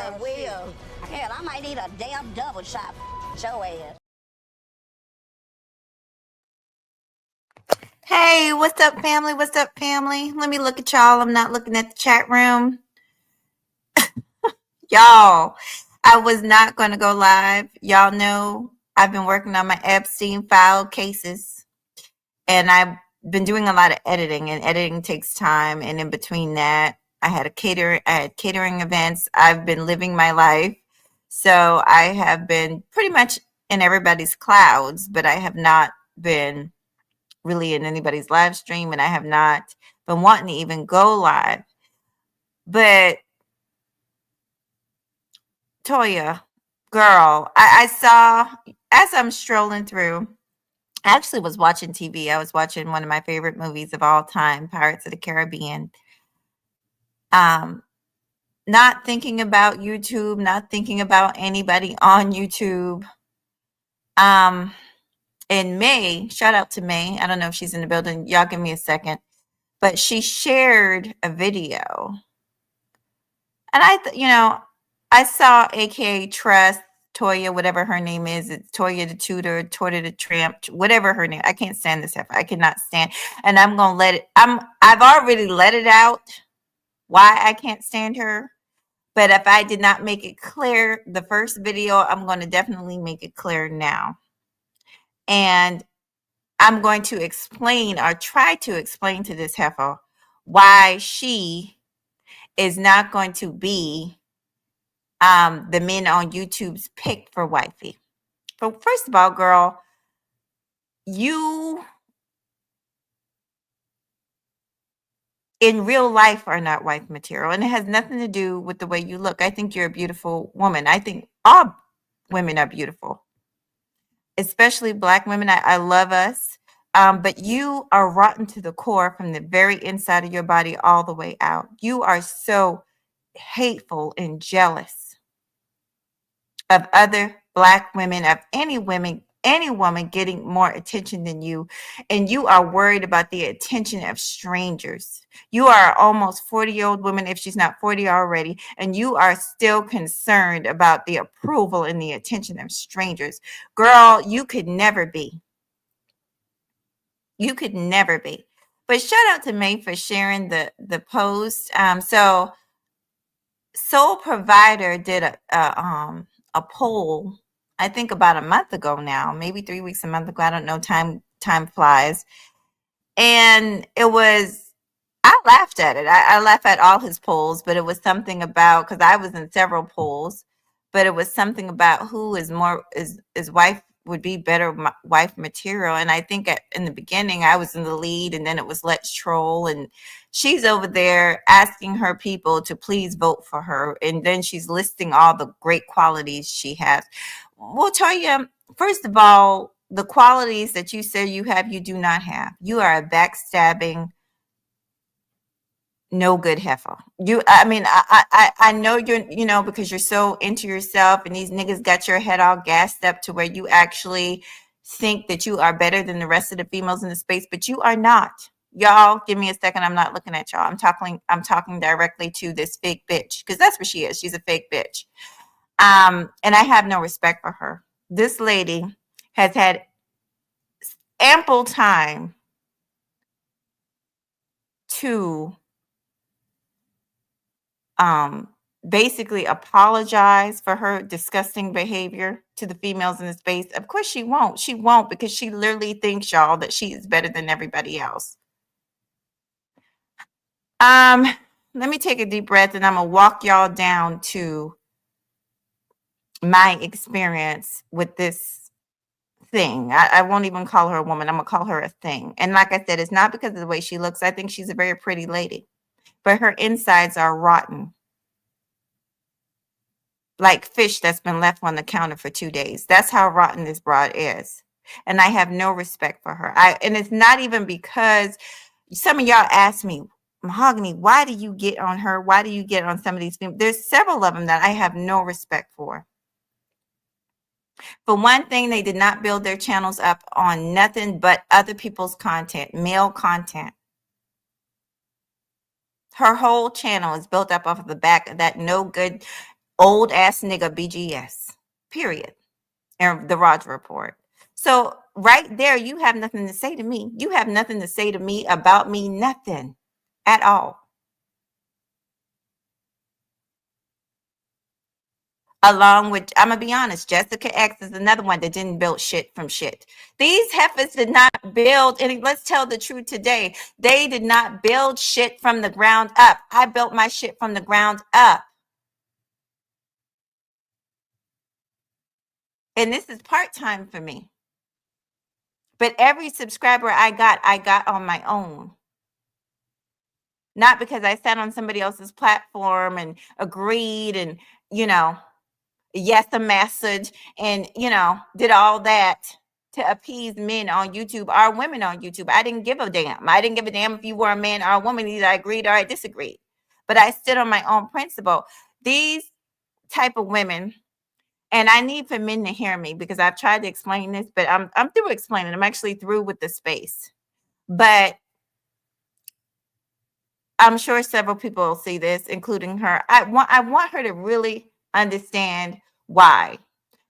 sure will. Hell, I might need a damn double shot. Show ass. Hey, what's up, family? What's up, family? Let me look at y'all. I'm not looking at the chat room. Y'all, I was not going to go live. Y'all know I've been working on my Epstein file cases, and I've been doing a lot of editing, and editing takes time. And in between that, I had catering events. I've been living my life. So I have been pretty much in everybody's clouds, but I have not been really in anybody's live stream, and I have not been wanting to even go live. But Toyah, girl, I saw as I'm strolling through. I actually was watching TV. I was watching one of my favorite movies of all time, Pirates of the Caribbean. Um, Not thinking about YouTube, not thinking about anybody on YouTube. Um, in May, shout out to May. I don't know if she's in the building. Y'all give me a second. But she shared a video. And I saw AKA Trust, Toyah, whatever her name is. It's Toyah the Tutor, Toyah the Tramp, whatever her name. I can't stand this heifer. I cannot stand. And I'm gonna let it. I've already let it out why I can't stand her. But if I did not make it clear the first video, I'm going to definitely make it clear now. And I'm going to explain or try to explain to this heifer why she is not going to be the men on YouTube's pick for wifey. But first of all, girl, you in real life are not wife material, and it has nothing to do with the way you look. I think you're a beautiful woman. I think all women are beautiful, especially Black women. I love us. But you are rotten to the core from the very inside of your body all the way out. You are so hateful and jealous of other Black women, of any woman getting more attention than you, and you are worried about the attention of strangers. You are almost 40-year-old woman, if she's not 40 already, and you are still concerned about the approval and the attention of strangers. Girl, you could never be. You could never be. But shout out to May for sharing the post. So Soul Provider did a poll, I think about a month ago now, maybe 3 weeks, a month ago. I don't know. Time flies. And I laughed at it. I laugh at all his polls, but it was something about, because I was in several polls, but it was something about who is wife would be better wife material. And I think in the beginning I was in the lead, and then it was Let's Troll, and she's over there asking her people to please vote for her, and then she's listing all the great qualities she has. We'll tell you, first of all, the qualities that you say you have, you do not have. You are a backstabbing, no good heifer. I know you're, because you're so into yourself, and these niggas got your head all gassed up to where you actually think that you are better than the rest of the females in the space, but you are not. Y'all, give me a second. I'm not looking at y'all. I'm talking directly to this fake bitch, because that's what she is. She's a fake bitch. And I have no respect for her. This lady has had ample time to basically apologize for her disgusting behavior to the females in the space. Of course she won't. She won't, because she literally thinks, y'all, that she is better than everybody else. Let me take a deep breath, and I'm gonna walk y'all down to my experience with this thing. I won't even call her a woman. I'm gonna call her a thing. And like I said, it's not because of the way she looks. I think she's a very pretty lady, but her insides are rotten, like fish that's been left on the counter for 2 days. That's how rotten this broad is. And I have no respect for her. And it's not even because some of y'all ask me, Mahogany, why do you get on her? Why do you get on some of these people? There's several of them that I have no respect for. For one thing, they did not build their channels up on nothing but other people's content, male content. Her whole channel is built up off of the back of that no good Old ass nigga BGS. Period. And the Roger Report. So right there, you have nothing to say to me. You have nothing to say to me about me, nothing at all. Along with, I'm gonna be honest, Jessica X is another one that didn't build shit from shit. These heifers did not build, and let's tell the truth today, they did not build shit from the ground up. I built my shit from the ground up. And this is part-time for me. But every subscriber I got on my own. Not because I sat on somebody else's platform and agreed and, you know, yes, a message and, did all that to appease men on YouTube or women on YouTube. I didn't give a damn. I didn't give a damn if you were a man or a woman. Either I agreed or I disagreed. But I stood on my own principle. These type of women, and I need for men to hear me because I've tried to explain this, but I'm through explaining. I'm actually through with the space. But I'm sure several people will see this, including her. I want her to really understand why.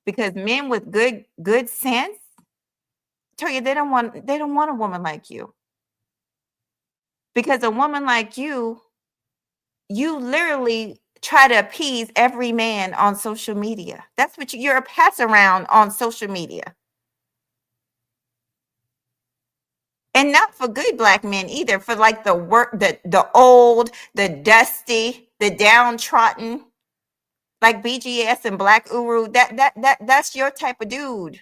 Because men with good sense, Toyah, they don't want a woman like you. Because a woman like you literally try to appease every man on social media. That's what you're a pass around on social media. And not for good black men either, for like the work, the old, the dusty, the downtrodden, like BGS and Black Uru. That's your type of dude.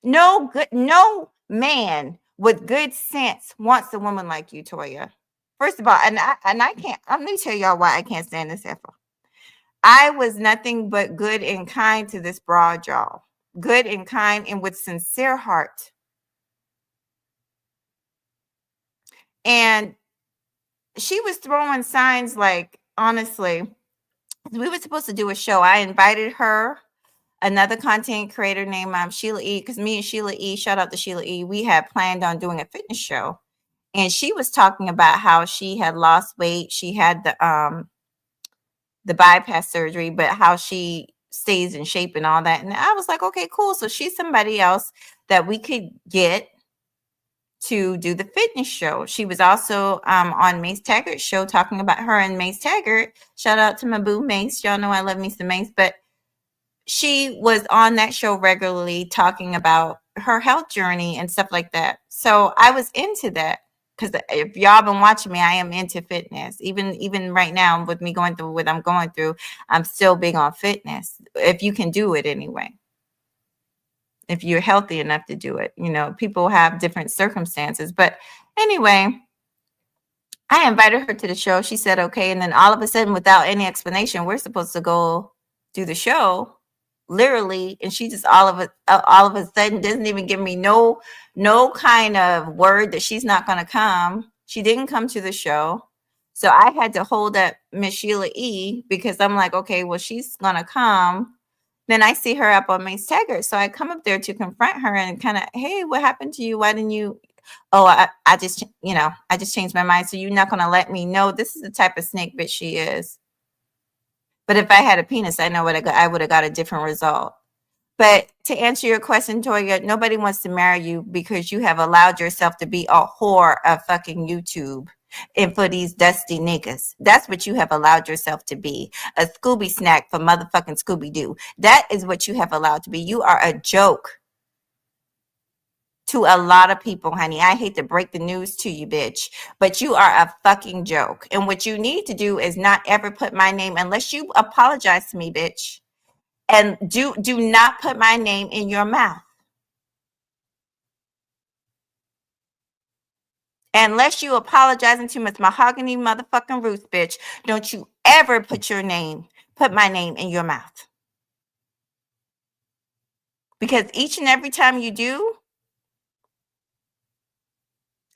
No man with good sense wants a woman like you, Toyah. First of all, and I can't. Let me tell y'all why I can't stand this heifer. I was nothing but good and kind to this broad, y'all. Good and kind and with sincere heart. And she was throwing signs like, honestly, we were supposed to do a show. I invited her, another content creator named Sheila E, because me and Sheila E, shout out to Sheila E, we had planned on doing a fitness show. And she was talking about how she had lost weight. She had the bypass surgery, but how she stays in shape and all that. And I was like, okay, cool. So she's somebody else that we could get to do the fitness show. She was also on Mace Taggart's show talking about her and Mace Taggart. Shout out to my boo Mace. Y'all know I love me some Mace, but she was on that show regularly talking about her health journey and stuff like that. So I was into that because if y'all been watching me, I am into fitness. Even right now with me going through what I'm going through, I'm still big on fitness. If you can do it anyway. If you're healthy enough to do it. People have different circumstances. But anyway, I invited her to the show. She said, okay. And then all of a sudden, without any explanation, we're supposed to go do the show literally. And she just all of a sudden doesn't even give me no kind of word that she's not going to come. She didn't come to the show. So I had to hold up Miss Sheila E because I'm like, okay, well, she's going to come. Then I see her up on Mace Taggart. So I come up there to confront her and kind of, hey, what happened to you? Why didn't you? Oh, I just, I just changed my mind. So you're not going to let me know. This is the type of snake bitch she is. But if I had a penis, I know I would have got a different result. But to answer your question, Toyah, nobody wants to marry you because you have allowed yourself to be a whore of fucking YouTube. And for these dusty niggas, that's what you have allowed yourself to be. A Scooby snack for motherfucking Scooby-Doo. That is what you have allowed to be. You are a joke to a lot of people, honey. I hate to break the news to you, bitch, but you are a fucking joke. And what you need to do is not ever put my name, unless you apologize to me, bitch. And do not put my name in your mouth. Unless you apologizing to Miss Mahogany motherfucking Ruth, bitch, don't you ever put my name in your mouth. Because each and every time you do,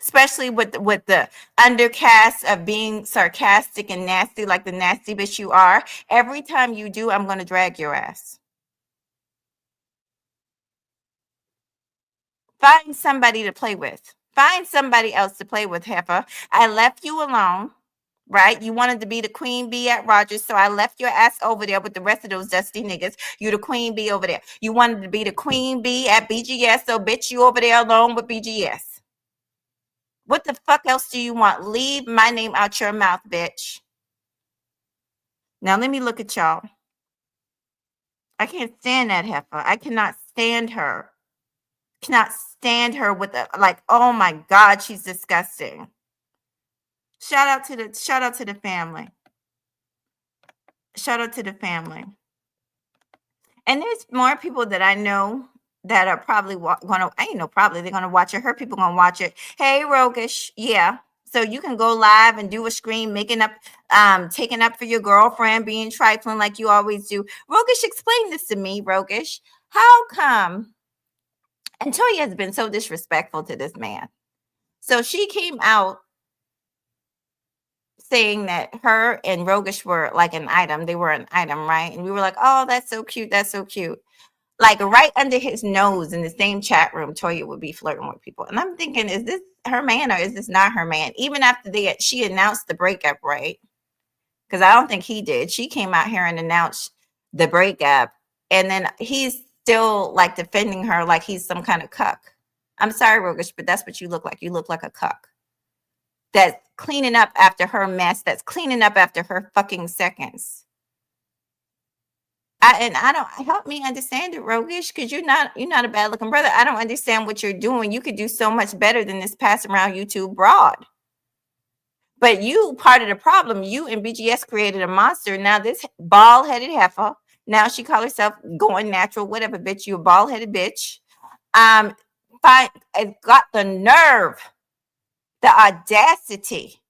especially with the undercast of being sarcastic and nasty, like the nasty bitch you are, every time you do, I'm going to drag your ass. Find somebody to play with. Find somebody else to play with, heifer. I left you alone. right? You wanted to be the queen bee at Rogers, so I left your ass over there with the rest of those dusty niggas. You the queen bee over there. You wanted to be the queen bee at BGS, so bitch, you over there alone with BGS. What the fuck else do you want? Leave my name out your mouth, bitch. Now let me look at y'all. I can't stand that heifer. I cannot stand her. Cannot stand her with the like, oh my God, she's disgusting. Shout out to the family. Shout out to the family. And there's more people that I know that are probably gonna, I ain't know, probably they're gonna watch it. Her people gonna watch it. Hey, Roguish, yeah. So you can go live and do a screen, making up, taking up for your girlfriend, being trifling like you always do. Roguish, explain this to me, Roguish. How come? And Toyah has been so disrespectful to this man. So she came out saying that her and Roguish were like an item. They were an item, right? And we were like, oh, that's so cute. That's so cute. Like right under his nose in the same chat room, Toyah would be flirting with people. And I'm thinking, is this her man or is this not her man? Even after she announced the breakup, right? Because I don't think he did. She came out here and announced the breakup. And then he's still like defending her like he's some kind of cuck. I'm sorry, Roguish, but that's what you look like. You look like a cuck. That's cleaning up after her mess. That's cleaning up after her fucking seconds. I don't help me understand it, Roguish, because you're not a bad looking brother. I don't understand what you're doing. You could do so much better than this pass around YouTube broad. But you part of the problem. You and BGS created a monster. Now this bald headed heifer. Now she call herself going natural, whatever, bitch. You a bald headed bitch. Got the nerve, the audacity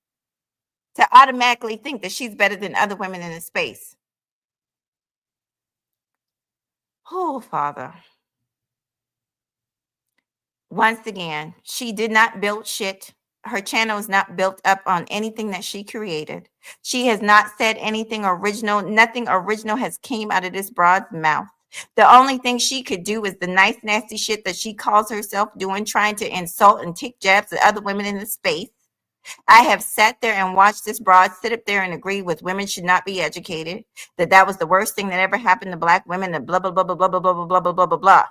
to automatically think that she's better than other women in the space. Oh, Father. Once again, she did not build shit. Her channel is not built up on anything that she created. She has not said anything original. Nothing original has came out of this broad's mouth. The only thing she could do is the nice, nasty shit that she calls herself doing, trying to insult and take jabs at other women in the space. I have sat there and watched this broad sit up there and agree with women should not be educated, that was the worst thing that ever happened to black women, and blah, blah, blah, blah, blah, blah, blah, blah, blah, blah, blah, blah.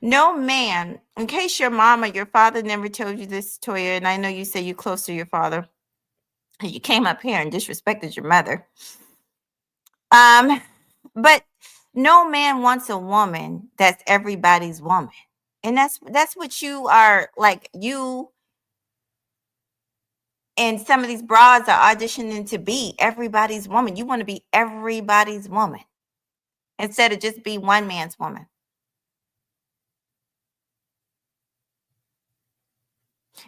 No man, in case your mom or your father never told you this, Toyah, and I know you say you're close to your father, and you came up here and disrespected your mother. But no man wants a woman that's everybody's woman. And that's what you are, like, you and some of these broads are auditioning to be everybody's woman. You want to be everybody's woman instead of just be one man's woman.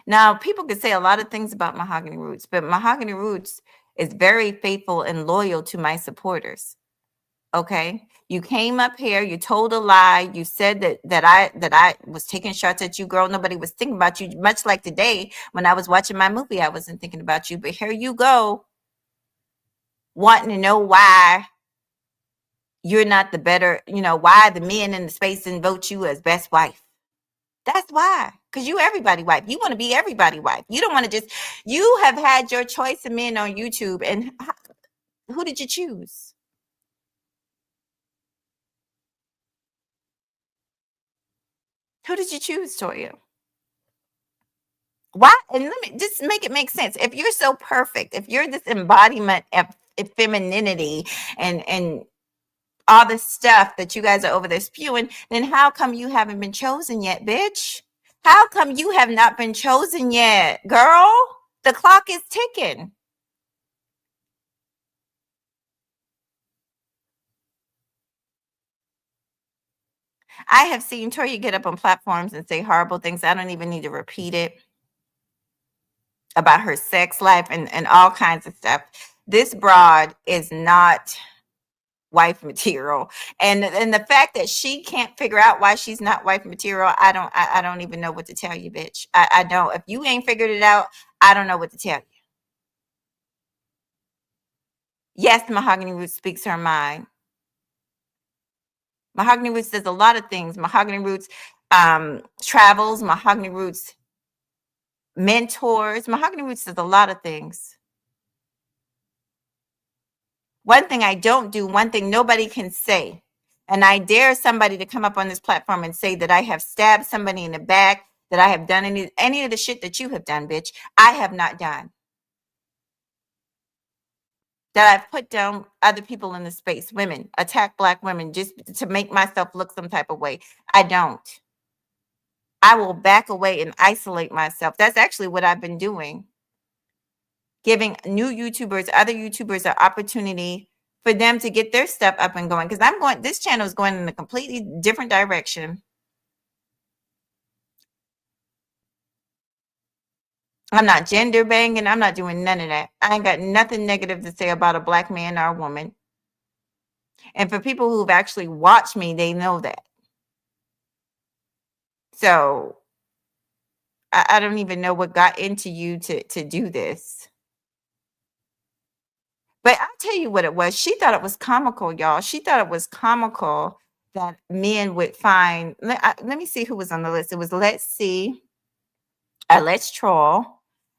Now, people could say a lot of things about Mahogany Roots, but Mahogany Roots is very faithful and loyal to my supporters. Okay, you came up here, you told a lie, you said that I was taking shots at you, girl. Nobody was thinking about you. Much like today when I was watching my movie, I wasn't thinking about you. But here you go, wanting to know why you're not the better, why the men in the space didn't vote you as best wife. That's why. Because you everybody wife. You want to be everybody wife. You don't want to just, you have had your choice of men on YouTube. And who did you choose? Who did you choose, Toyah? Why? And let me just make it make sense. If you're so perfect, if you're this embodiment of femininity and all this stuff that you guys are over there spewing, then how come you haven't been chosen yet, bitch? How come you have not been chosen yet, girl? The clock is ticking. I have seen Toyah get up on platforms and say horrible things. I don't even need to repeat it, about her sex life and all kinds of stuff. This broad is not wife material, and the fact that she can't figure out why she's not wife material, I don't even know what to tell you, bitch. I don't. If you ain't figured it out, I don't know what to tell you. Yes, Mahogany Roots speaks her mind. Mahogany Roots does a lot of things. Mahogany Roots travels. Mahogany Roots mentors. Mahogany Roots does a lot of things. One thing I don't do, one thing nobody can say, and I dare somebody to come up on this platform and say that I have stabbed somebody in the back, that I have done any of the shit that you have done, bitch. I have not done. That I've put down other people in the space, women, attack Black women just to make myself look some type of way. I don't. I will back away and isolate myself. That's actually what I've been doing. Giving new YouTubers, other YouTubers, an opportunity for them to get their stuff up and going. Because this channel is going in a completely different direction. I'm not gender banging. I'm not doing none of that. I ain't got nothing negative to say about a Black man or a woman. And for people who've actually watched me, they know that. So I don't even know what got into you to do this. But I'll tell you what it was. She thought it was comical, y'all. She thought it was comical that men would find. Let me see who was on the list. It was Let's See, Let's Troll.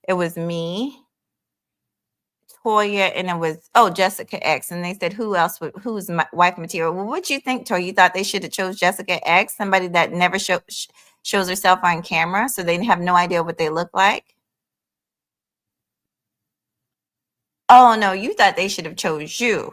It was me, Toyah, and it was Jessica X. And they said, who's my wife material? Well, what you think, Toyah? You thought they should have chose Jessica X, somebody that never shows herself on camera, so they have no idea what they look like? Oh no, you thought they should have chose you.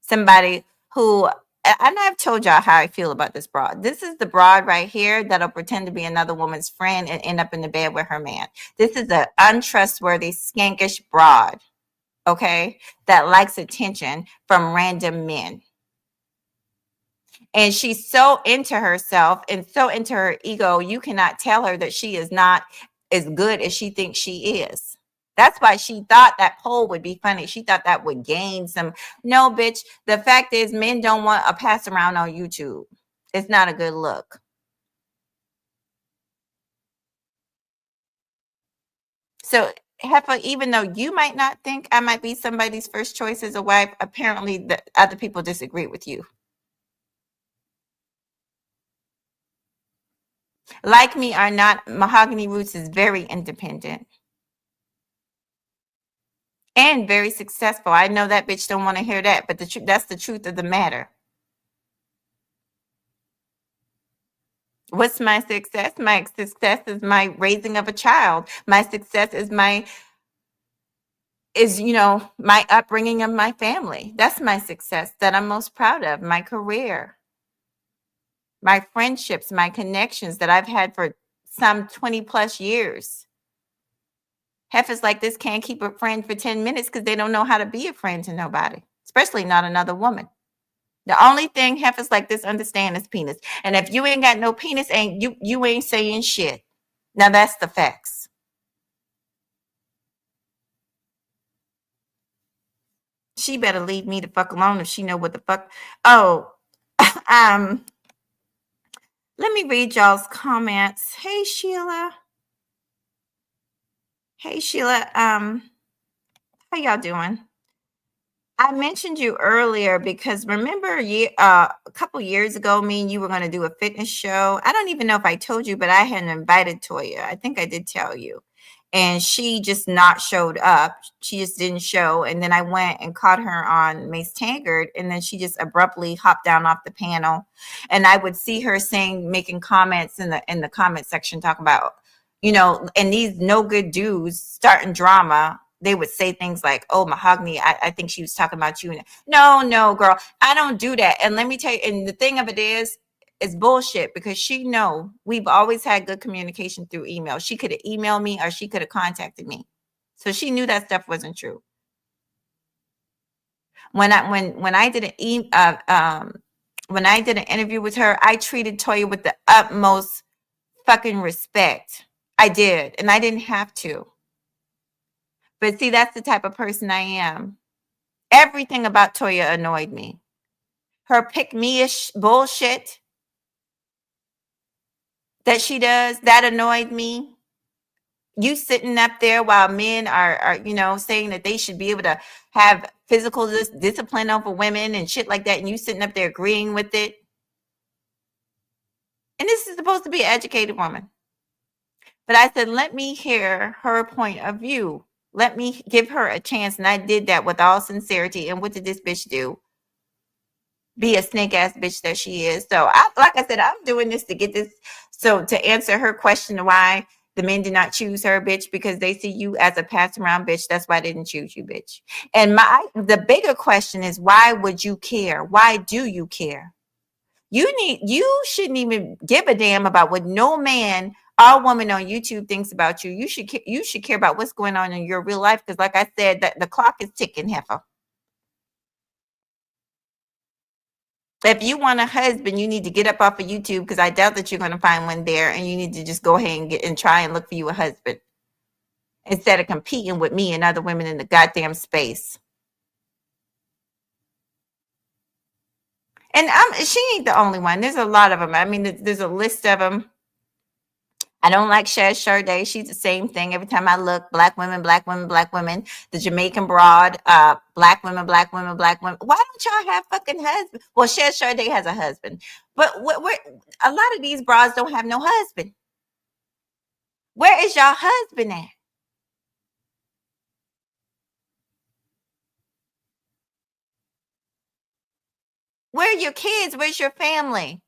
Somebody who, and I've told y'all how I feel about this broad. This is the broad right here that'll pretend to be another woman's friend and end up in the bed with her man. This is an untrustworthy, skankish broad, okay, that likes attention from random men. And she's so into herself and so into her ego, you cannot tell her that she is not as good as she thinks she is. That's why she thought that poll would be funny. She thought that would gain some. No, bitch. The fact is, men don't want a pass around on YouTube. It's not a good look. So, Heffa, even though you might not think I might be somebody's first choice as a wife, apparently the other people disagree with you. Like me or not, Mahogany Roots is very independent and very successful. I know that bitch don't want to hear that, but that's the truth of the matter. What's my success? My success is my raising of a child. My success is my upbringing of my family. That's my success that I'm most proud of. My career, my friendships, my connections that I've had for some 20 plus years. Heifers like this can't keep a friend for 10 minutes because they don't know how to be a friend to nobody, especially not another woman. The only thing heifers like this understand is penis. And if you ain't got no penis, you ain't saying shit. Now that's the facts. She better leave me the fuck alone if she know what the fuck. Oh, let me read y'all's comments. Hey Sheila. Hey Sheila. How y'all doing? I mentioned you earlier because remember a couple years ago, me and you were going to do a fitness show. I don't even know if I told you, but I had invited Toyah. I think I did tell you. And she just not showed up. She just didn't show. And then I went and caught her on Mace Taggart. And then she just abruptly hopped down off the panel. And I would see her making comments in the comment section talking about, and these no good dudes starting drama. They would say things like, oh, Mahogany, I think she was talking about you. No, girl, I don't do that. And let me tell you, and the thing of it is, it's bullshit because we've always had good communication through email. She could have emailed me or she could have contacted me. So she knew that stuff wasn't true. When I did when I did an interview with her, I treated Toyah with the utmost fucking respect. I did, and I didn't have to. But see, that's the type of person I am. Everything about Toyah annoyed me. Her pick-me-ish bullshit that she does, that annoyed me. You sitting up there while men are saying that they should be able to have physical discipline over women and shit like that, and you sitting up there agreeing with it. And this is supposed to be an educated woman. But I said, let me hear her point of view. Let me give her a chance. And I did that with all sincerity. And what did this bitch do? Be a snake ass bitch that she is. So like I said, I'm doing this to get this. So to answer her question, why the men did not choose her, bitch, because they see you as a pass around bitch. That's why they didn't choose you, bitch. And the bigger question is, why would you care? Why do you care? You shouldn't even give a damn about what no man or woman on YouTube thinks about you. You should care about what's going on in your real life, because like I said, that the clock is ticking, heifer. If you want a husband, you need to get up off of YouTube, because I doubt that you're going to find one there, and you need to just go ahead and try and look for you a husband instead of competing with me and other women in the goddamn space. And she ain't the only one. There's a lot of them. I mean, there's a list of them. I don't like Shaz Sade. She's the same thing. Every time I look, black women, black women, black women. The Jamaican broad, black women, black women, black women. Why don't y'all have fucking husbands? Well, Shaz Sade has a husband, but a lot of these broads don't have no husband. Where is y'all husband at? Where are your kids? Where's your family?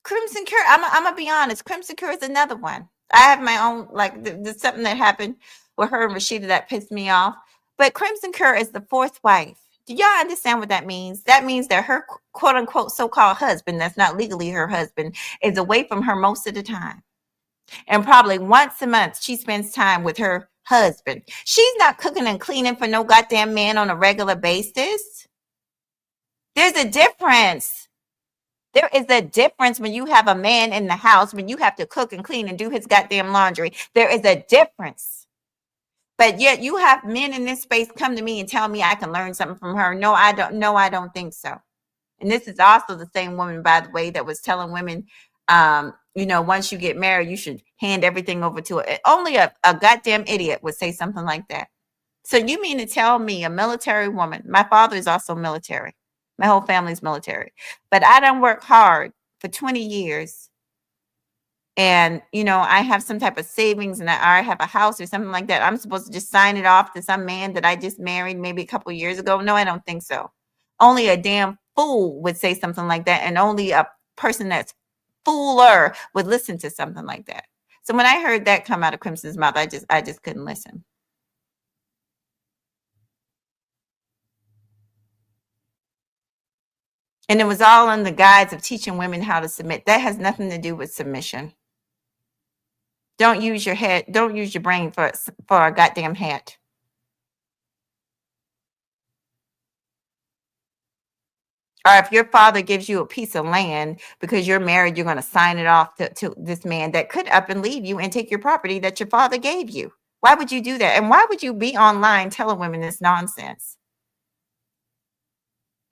Crimson Cure. I'm gonna be honest. Crimson Cure is another one. I have my own, like, there's something that happened with her and Rashida that pissed me off. But Crimson Cure is the fourth wife. Do y'all understand what that means? That means that her quote unquote so-called husband, that's not legally her husband, is away from her most of the time. And probably once a month she spends time with her husband. She's not cooking and cleaning for no goddamn man on a regular basis. There's a difference. There is a difference when you have a man in the house, when you have to cook and clean and do his goddamn laundry. There is a difference. But yet you have men in this space come to me and tell me I can learn something from her. No, I don't. No, I don't think so. And this is also the same woman, by the way, that was telling women, once you get married, you should hand everything over to it. Only a goddamn idiot would say something like that. So you mean to tell me, a military woman? My father is also military. My whole family's military. But I done worked hard for 20 years. And, I have some type of savings, and I have a house or something like that. I'm supposed to just sign it off to some man that I just married maybe a couple years ago. No, I don't think so. Only a damn fool would say something like that. And only a person that's fooler would listen to something like that. So when I heard that come out of Crimson's mouth, I just couldn't listen. And it was all in the guise of teaching women how to submit. That has nothing to do with submission. Don't use your head. Don't use your brain for a goddamn hat. Or if your father gives you a piece of land because you're married, you're going to sign it off to this man that could up and leave you and take your property that your father gave you. Why would you do that? And why would you be online telling women this nonsense?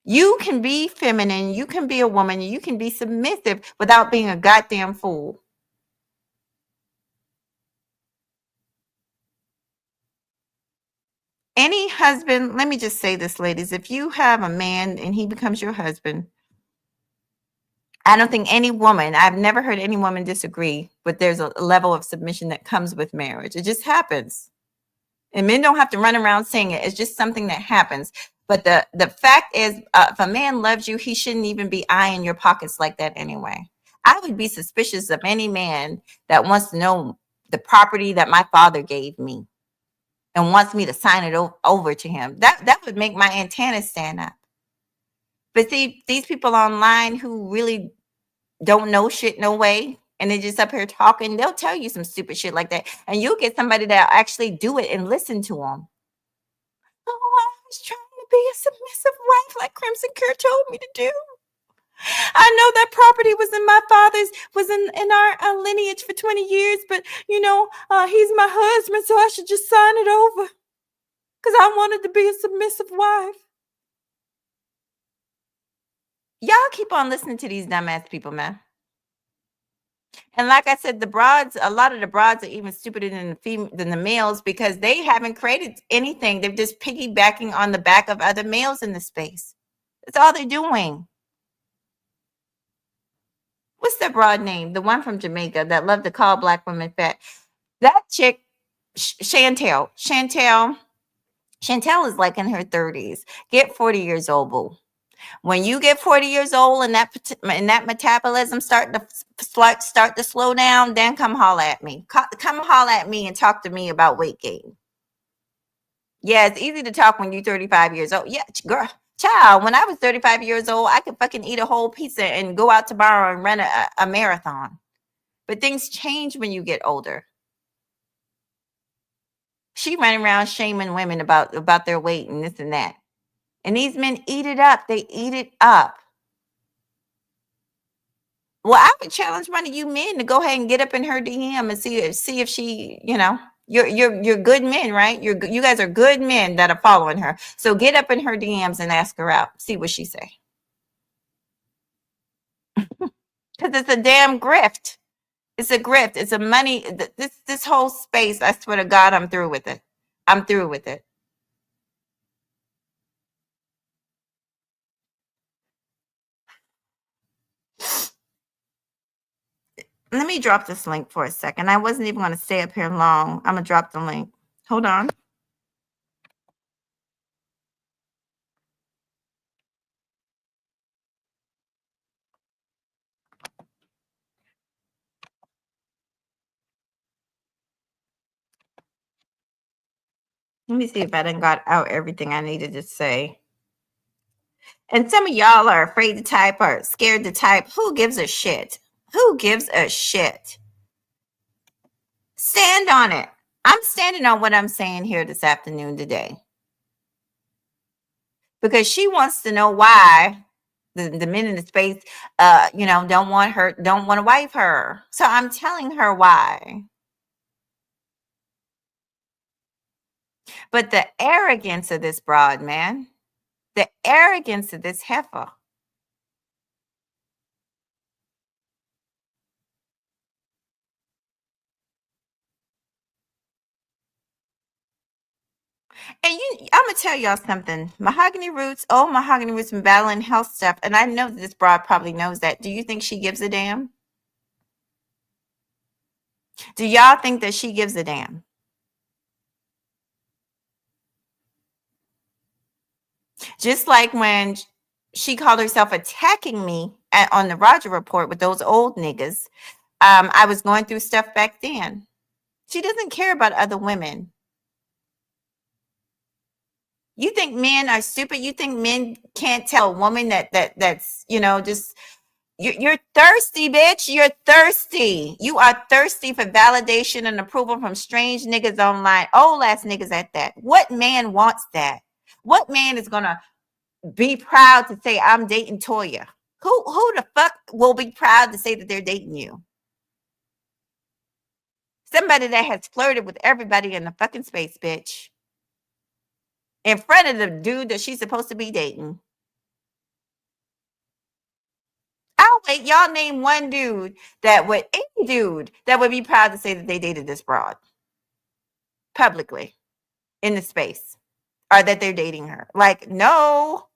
You can be feminine, you can be a woman, you can be submissive without being a goddamn fool. Any husband, let me just say this, ladies, if you have a man and he becomes your husband, I don't think any woman, I've never heard any woman disagree, but there's a level of submission that comes with marriage. It just happens. And men don't have to run around saying it. It's just something that happens. But the fact is, if a man loves you, he shouldn't even be eyeing your pockets like that anyway. I would be suspicious of any man that wants to know the property that my father gave me and wants me to sign it over to him. That would make my antennas stand up. But see, these people online who really don't know shit no way, and they're just up here talking, they'll tell you some stupid shit like that. And you'll get somebody that'll actually do it and listen to them. Oh, I was trying to be a submissive wife like Crimson Cure told me to do. I know that property was in my father's, was in our lineage for 20 years, but he's my husband, so I should just sign it over because I wanted to be a submissive wife. Y'all keep on listening to these dumbass people, man. And like I said, the broads, a lot of the broads are even stupider than than the males because they haven't created anything. They're just piggybacking on the back of other males in the space. That's all they're doing. What's that broad name? The one from Jamaica that loved to call black women fat. That chick, Chantel is like in her 30s. Get 40 years old, boo. When you get 40 years old and that metabolism start to slow down, then come holler at me. Come holler at me and talk to me about weight gain. Yeah, it's easy to talk when you're 35 years old. Yeah, girl, child, when I was 35 years old, I could fucking eat a whole pizza and go out tomorrow and run a marathon. But things change when you get older. She running around shaming women about their weight and this and that. And these men eat it up. They eat it up. Well, I would challenge one of you men to go ahead and get up in her DM and see if she, you're good men, right? You guys are good men that are following her. So get up in her DMs and ask her out. See what she say. Because it's a damn grift. It's a grift. It's a money. This whole space. I swear to God, I'm through with it. I'm through with it. Let me drop this link for a second. I wasn't even going to stay up here long. I'm going to drop the link. Hold on. Let me see if I done got out everything I needed to say. And some of y'all are afraid to type or scared to type. Who gives a shit? Who gives a shit? Stand on it. I'm standing on what I'm saying here this afternoon today. Because she wants to know why the men in the space don't want to wife her. So I'm telling her why. But the arrogance of this broad, man, the arrogance of this heifer. And I'm gonna tell y'all something. Mahogany Roots, old Mahogany Roots, been battling health stuff, and I know that this broad probably knows that. Do you think she gives a damn? Do y'all think that she gives a damn? Just like when she called herself attacking me on the Roger Report with those old niggas. I was going through stuff back then. She doesn't care about other women. You think men are stupid? You think men can't tell a woman that's just you're thirsty, bitch. You're thirsty. You are thirsty for validation and approval from strange niggas online, old ass niggas at that. What man wants that? What man is gonna be proud to say I'm dating Toyah? Who the fuck will be proud to say that they're dating you? Somebody that has flirted with everybody in the fucking space, bitch. In front of the dude that she's supposed to be dating. I'll wait. Y'all name one dude any dude that would be proud to say that they dated this broad publicly in the space or that they're dating her. Like, no.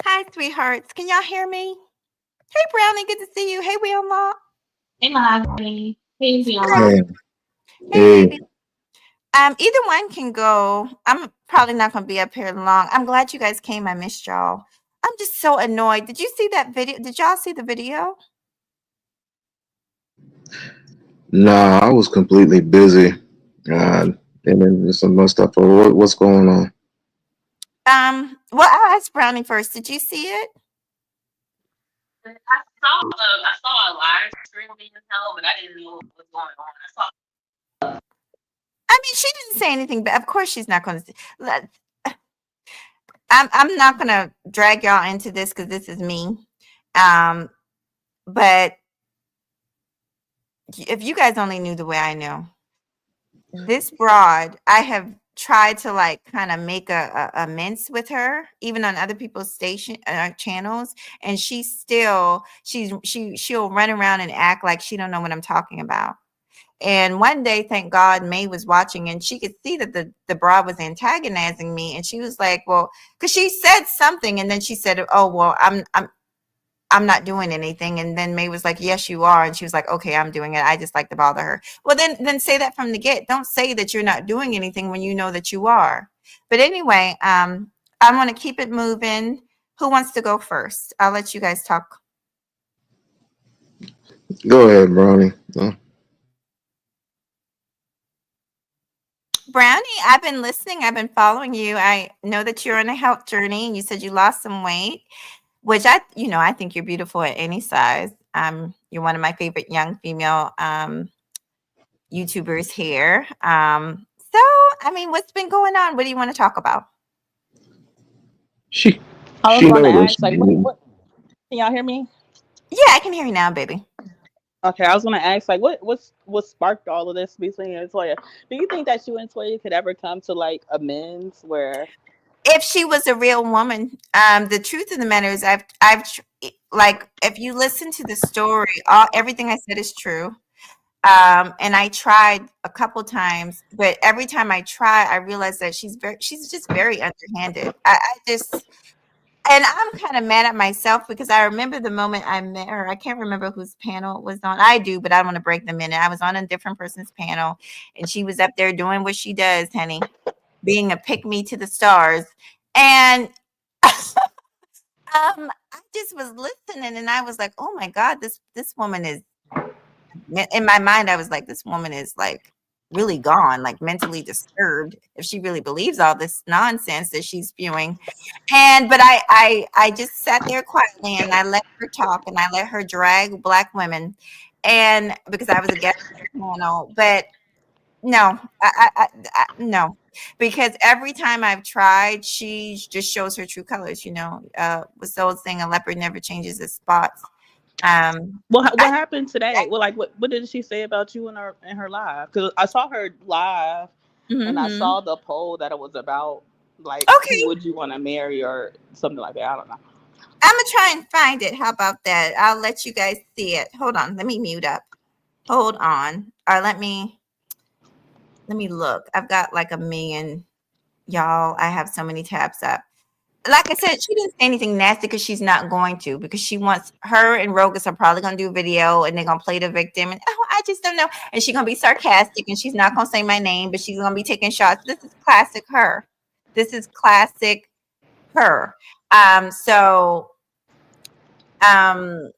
Hi, sweethearts. Can y'all hear me? Hey, Brownie. Good to see you. Hey, Wilma. Hey, Mahogany. Hey, Hello. Fiona. Hey, Hey, hey, baby. Either one can go. I'm probably not going to be up here long. I'm glad you guys came. I missed y'all. I'm just so annoyed. Did you see that video? Did y'all see the video? nah, I was completely busy. And then there's some more stuff. What's going on? Well, I'll ask Brownie first. Did you see it? I saw a live stream being held, but I didn't know what was going on. I saw. I mean, she didn't say anything, but of course she's not going to. I'm not going to drag y'all into this because this is me. But if you guys only knew the way I know, this broad, I have try to like kind of make a mince with her, even on other people's station channels, and she'll run around and act like she don't know what I'm talking about. And one day, thank God, May was watching, and she could see that the broad was antagonizing me, and she was like, "Well," because she said something, and then she said, "Oh, well, I'm not doing anything." And then May was like, "Yes, you are." And she was like, "Okay, I'm doing it. I just like to bother her." Well, then say that from the get. Don't say that you're not doing anything when you know that you are. But anyway, I want to keep it moving. Who wants to go first? I'll let you guys talk. Go ahead, Brownie. Brownie, I've been listening. I've been following you. I know that you're on a health journey, and you said you lost some weight, which I think you're beautiful at any size. You're one of my favorite young female YouTubers here. So, I mean, what's been going on? What do you want to talk about? She I was she going to noticed. ask, like, what can y'all hear me? Yeah, I can hear you now, baby. Okay, I was going to ask, like, what sparked all of this between you and Toya? Do you think that you and Toya could ever come to like amends where? If she was a real woman, the truth of the matter is, like, if you listen to the story, everything I said is true. And I tried a couple times, but every time I try, I realize that she's just very underhanded. And I'm kind of mad at myself because I remember the moment I met her. I can't remember whose panel it was on. I do, but I don't want to break the minute. I was on a different person's panel, and she was up there doing what she does, honey, being a pick me to the stars. And I just was listening, and I was like, "Oh my God, this woman is." In my mind, I was like, "This woman is like really gone, like mentally disturbed, if she really believes all this nonsense that she's spewing." But I just sat there quietly, and I let her talk, and I let her drag Black women, and because I was a guest panel. But no, no, because every time I've tried, she just shows her true colors. What's the old saying? A leopard never changes its spots. What I happened today? Well, like, what did she say about you in her live? Because I saw her live, and I Mhm. saw the poll that it was about like who Okay, would you want to marry or something like that. I don't know. I'm gonna try and find it. How about that? I'll let you guys see it. Hold on, let me mute up. Hold on, or let me look. I've got like a million, y'all. I have so many tabs up. Like I said, she didn't say anything nasty because she's not going to, because she wants her and Rogus are probably gonna do a video and they're gonna play the victim, and oh, I just don't know. And she's gonna be sarcastic and she's not gonna say my name, but she's gonna be taking shots. This is classic her. This is classic her. So um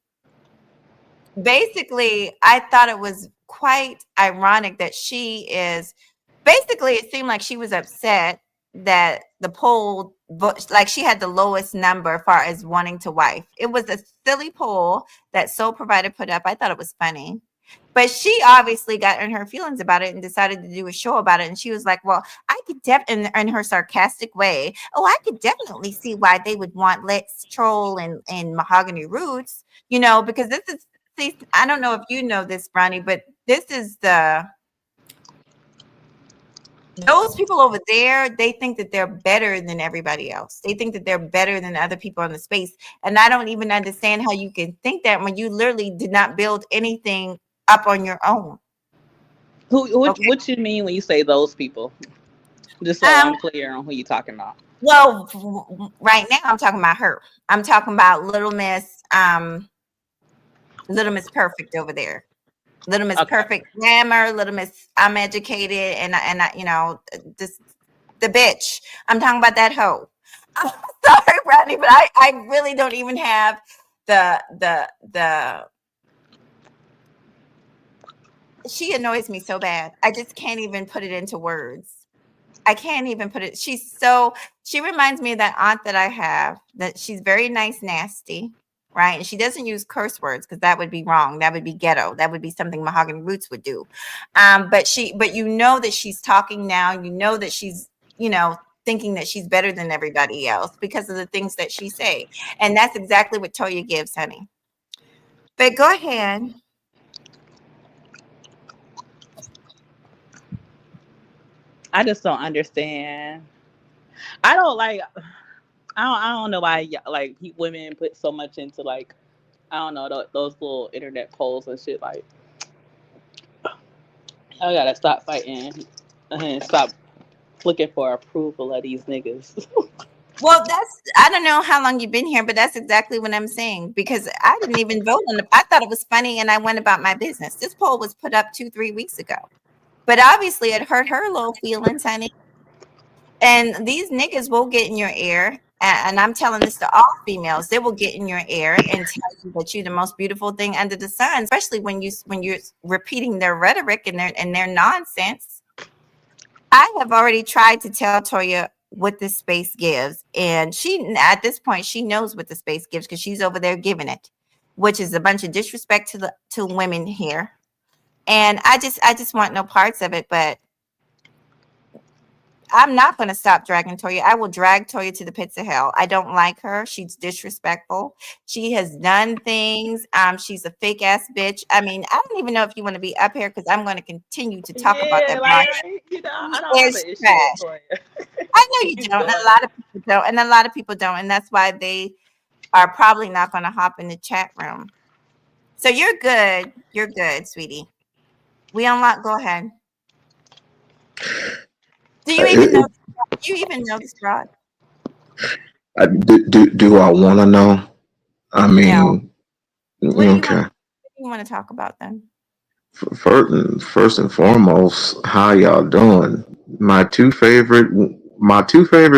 basically, I thought it was quite ironic that it seemed like she was upset that the poll, like she had the lowest number as far as wanting to wife. It was a silly poll that Soul Provider put up. I thought it was funny. But she obviously got in her feelings about it and decided to do a show about it. And she was like, "Well, I could in her sarcastic way, oh, I could definitely see why they would want Let's Troll and Mahogany Roots, because this is, see, I don't know if you know this, Brownie, but this is those people over there, they think that they're better than everybody else. They think that they're better than other people in the space. And I don't even understand how you can think that when you literally did not build anything up on your own." Okay. What you mean when you say those people? Just so Um, I'm clear on who you're talking about. well, right now I'm talking about her. I'm talking about Little Miss Perfect over there. Little Miss Okay. Perfect grammar, Little Miss I'm educated, and this the bitch. I'm talking about that hoe. I'm sorry, Rodney, but I really don't even have the she annoys me so bad. I just can't even put it into words. I can't even put it. She reminds me of that aunt that I have, that she's very nice, nasty, right? And she doesn't use curse words because that would be wrong. That would be ghetto. That would be something Mahogany Roots would do. But you know that she's talking now. You know that she's, thinking that she's better than everybody else because of the things that she say. And that's exactly what Toya gives, honey. But go ahead. I just don't understand. I don't like. I don't know why like women put so much into like I don't know those little internet polls and shit. Like I gotta stop fighting and stop looking for approval of these niggas. Well, I don't know how long you've been here, but that's exactly what I'm saying because I didn't even vote on it. I thought it was funny and I went about my business. This poll was put up 2-3 weeks ago, but obviously it hurt her little feelings, honey. And these niggas will get in your ear. And I'm telling this to all females, they will get in your ear and tell you that you're the most beautiful thing under the sun, especially when you're repeating their rhetoric and their nonsense. I have already tried to tell Toyah what this space gives, and she at this point she knows what the space gives because she's over there giving it, which is a bunch of disrespect to women here. And I just want no parts of it, but I'm not going to stop dragging Toyah. I will drag Toyah to the pits of hell. I don't like her. She's disrespectful. She has done things. She's a fake ass bitch. I mean, I don't even know if you want to be up here because I'm going to continue to talk about that. Like I don't have an issue with Toyah. I know you don't. And a lot of people don't. And a lot of people don't. And that's why they are probably not going to hop in the chat room. So you're good. You're good, sweetie. We unlock. Go ahead. Do you even know? Do you even know this broad? Do I want to know? I mean, no. What do you want to talk about then? First and foremost, how y'all doing? My two favorite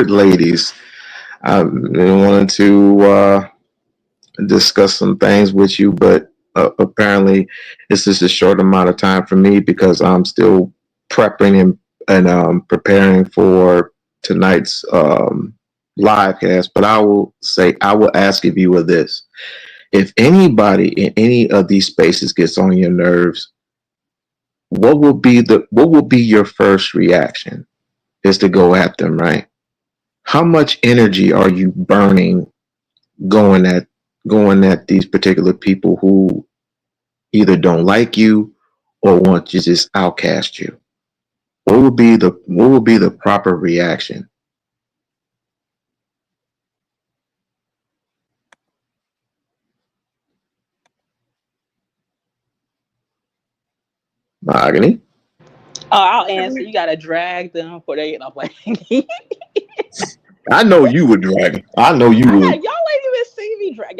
ladies. I wanted to discuss some things with you, but apparently it's just a short amount of time for me because I'm still prepping and preparing for tonight's live cast. But I will ask of you of this: if anybody in any of these spaces gets on your nerves, what will be your first reaction? Is to go at them, right? How much energy are you burning going at these particular people who either don't like you or want to just outcast you? What would be the proper reaction? Mahogany? Oh, I'll answer. You gotta drag them before they get up. Like, I know you would drag. I know you would. y'all ain't even see me drag.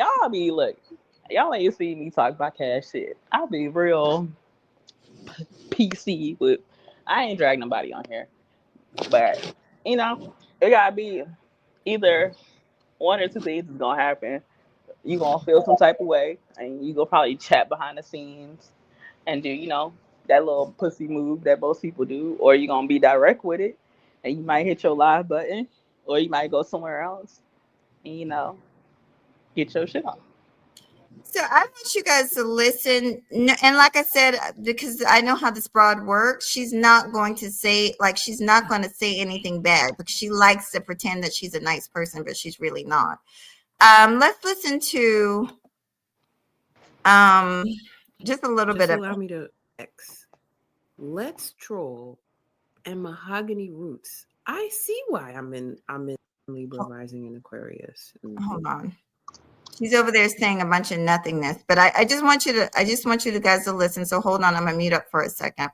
Y'all ain't see me talk about cash shit. I'll be real PC, but I ain't drag nobody on here. But it gotta be either one or two things is gonna happen. You gonna feel some type of way, and you gonna probably chat behind the scenes and do that little pussy move that most people do, or you gonna be direct with it, and you might hit your live button, or you might go somewhere else, and get your shit off. So I want you guys to listen, and like I said, because I know how this broad works, she's not going to say anything bad because she likes to pretend that she's a nice person, but she's really not. Let's listen to just a little bit of. Allow me to Let's Troll and Mahogany Roots. I see why I'm in Libra rising in Aquarius. Hold on. She's over there saying a bunch of nothingness, but I just want you guys to listen. So hold on, I'm gonna mute up for a second.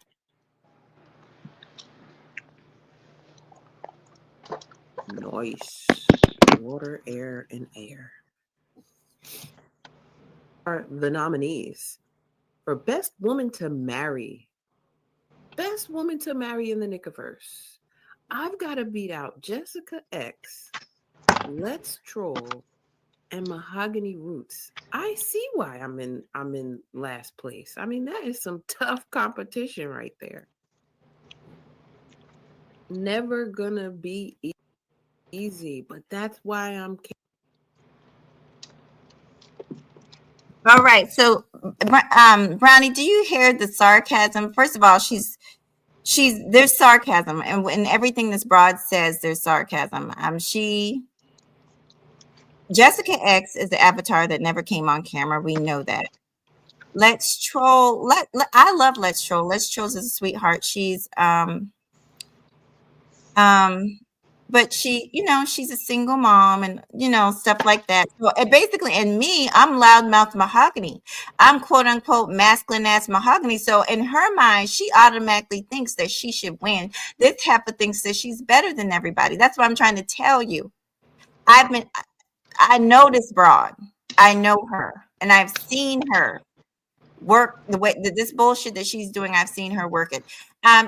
Noise, water, air, and air are the nominees for Best Woman to Marry. Best Woman to Marry in the Nickiverse. I've got to beat out Jessica X, Let's Troll, and Mahogany Roots. I see why I'm in last place. I mean, that is some tough competition right there. Never gonna be easy, but that's why I'm. All right, so Brownie, do you hear the sarcasm? First of all, there's sarcasm, and in everything this broad says, there's sarcasm. Jessica X is the avatar that never came on camera. We know that. Let's Troll. I love Let's Troll. Let's Troll is a sweetheart. She's Um, but she, she's a single mom and, stuff like that. So basically, and me, I'm loudmouth mahogany. I'm quote unquote masculine ass mahogany. So in her mind, she automatically thinks that she should win. This heifer thinks that she's better than everybody. That's what I'm trying to tell you. I know this broad. I know her, and I've seen her work the way this bullshit that she's doing. I've seen her work it.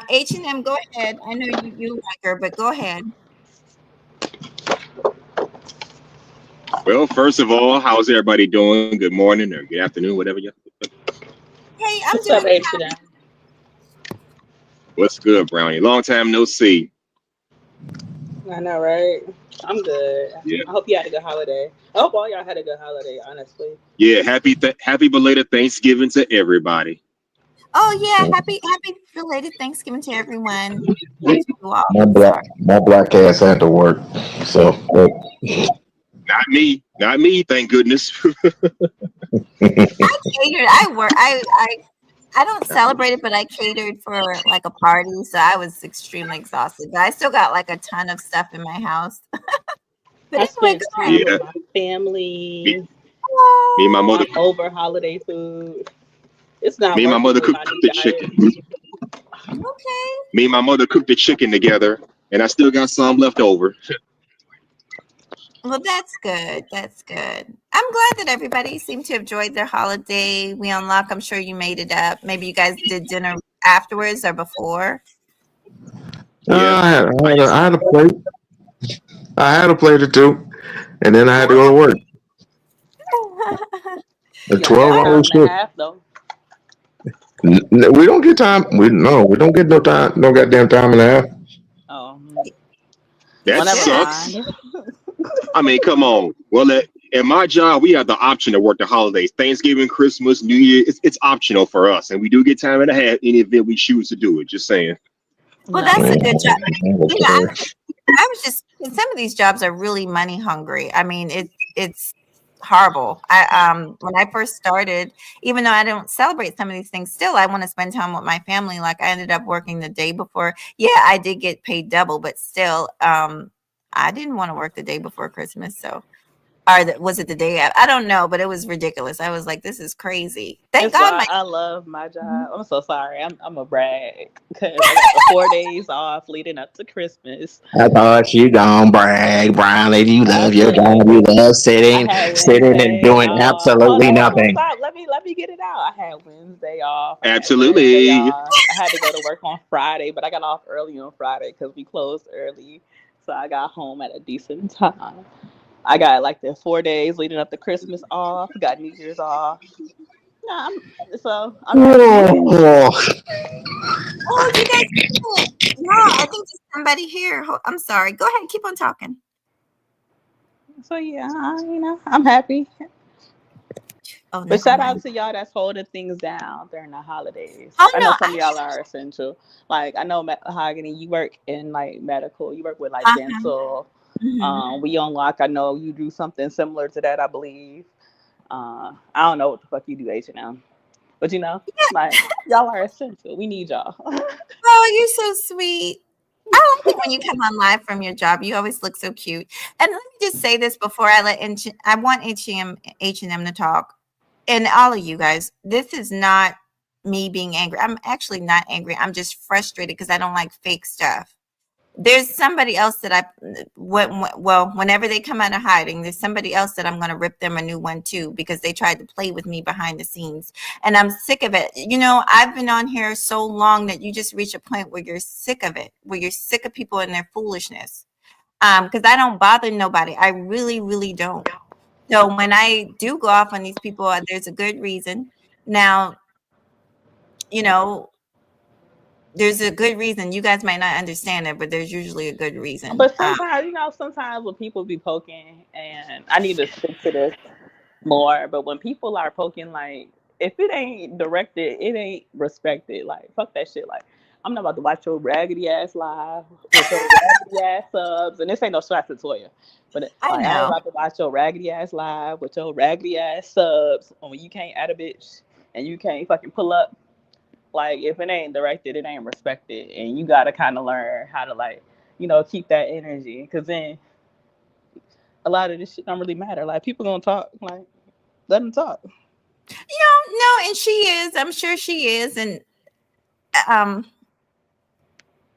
H&M, go ahead. I know you like her, but go ahead. Well, first of all, how's everybody doing? Good morning or good afternoon, whatever you. Hey, I'm What's up, doing H&M? What's good, Brownie? Long time no see. I know, right? I'm good. Yeah, I hope you had a good holiday. I hope all y'all had a good holiday, honestly. yeah. Happy belated Thanksgiving to everybody. Oh yeah, happy belated Thanksgiving to everyone. To you all. My I'm black sorry. my black ass had to work, so Not me, not me. Thank goodness. I catered. I work. I don't celebrate it, but I catered for like a party, so I was extremely exhausted. But I still got like a ton of stuff in my house. But I anyway, spent go ahead. time with Yeah, my me, family. me and my Oh, mother, I'm over holiday food. It's not me and my working mother with cooked my new the diet. chicken. okay. Me and my mother cooked the chicken together, and I still got some left over. Well, that's good. That's good. I'm glad that everybody seemed to have enjoyed their holiday. We unlock. I'm sure you made it up. Maybe you guys did dinner afterwards or before. Yeah, I used I had a plate. I had a plate or two, and then I had to go to work. A You got that 12-hour time and a shift. half, though. We don't get time. We don't get no time. No goddamn time and a half. Oh, You that well, never should. sucks. mind. I mean, come on. Well, at my job, we have the option to work the holidays, Thanksgiving, Christmas, New Year. It's optional for us, and we do get time and a half in the event we choose to do it. Just saying. Well, that's a Nice. good job. I don't You know, care. I was just some of these jobs are really money hungry. I mean, it's horrible. When I first started, even though I don't celebrate some of these things, still I want to spend time with my family. Like I ended up working the day before. Yeah, I did get paid double, but still, I didn't want to work the day before Christmas. So, was it the day? I don't know, but it was ridiculous. I was like, this is crazy. Thank That's God why my. I love my job. I'm so sorry. I'm a brag because I got the 4 days off leading up to Christmas. I thought you gonna brag, Brownie. You I love your job. You did. love I sitting, had sitting and Wednesday doing off. Hold absolutely on, hold on, nothing. stop. Let me get it out. I had Wednesday off. I had Thursday Absolutely. off. I had to go to work on Friday, but I got off early on Friday because we closed early. So I got home at a decent time. I got like the 4 days leading up to Christmas off. Got New Year's off. Nah, I'm happy. Oh, Oh, you guys. No, I think there's somebody here. I'm sorry. Go ahead. Keep on talking. So yeah, I'm happy. Oh, But never shout out mind. to y'all that's holding things down during the holidays. Oh I no, know some I of y'all are essential. Like I know Mahogany, you work in like medical, you work with like uh-huh. dental. Mhm. We unlock. I know you do something similar to that. I believe. I don't know what the fuck you do, H&M, but like y'all are essential. We need y'all. Oh, you're so sweet. I like it when you come on live from your job. You always look so cute. And let me just say this before I let I want H&M to talk. And all of you guys, this is not me being angry. I'm actually not angry. I'm just frustrated because I don't like fake stuff. There's somebody else that whenever they come out of hiding, there's somebody else that I'm going to rip them a new one too because they tried to play with me behind the scenes, and I'm sick of it. I've been on here so long that you just reach a point where you're sick of it, where you're sick of people and their foolishness. Because I don't bother nobody. I really, really don't. So when I do go off on these people, there's a good reason. Now, you know, there's a good reason. You guys might not understand it, but there's usually a good reason. But sometimes when people be poking, and I need to stick to this more. But when people are poking, like if it ain't directed, it ain't respected. Like fuck that shit. Like I'm not about to watch your raggedy ass live with your raggedy ass subs, and this ain't no shots at Toyah, but I like I ain't know. about to watch your raggedy ass live with your raggedy ass subs when you can't add a bitch and you can't fucking pull up. Like if it ain't directed, it ain't respected, and you gotta kind of learn how to like keep that energy. Because then a lot of this shit don't really matter. Like, people gonna talk. Like, let them talk. No, and she is. I'm sure she is. And um,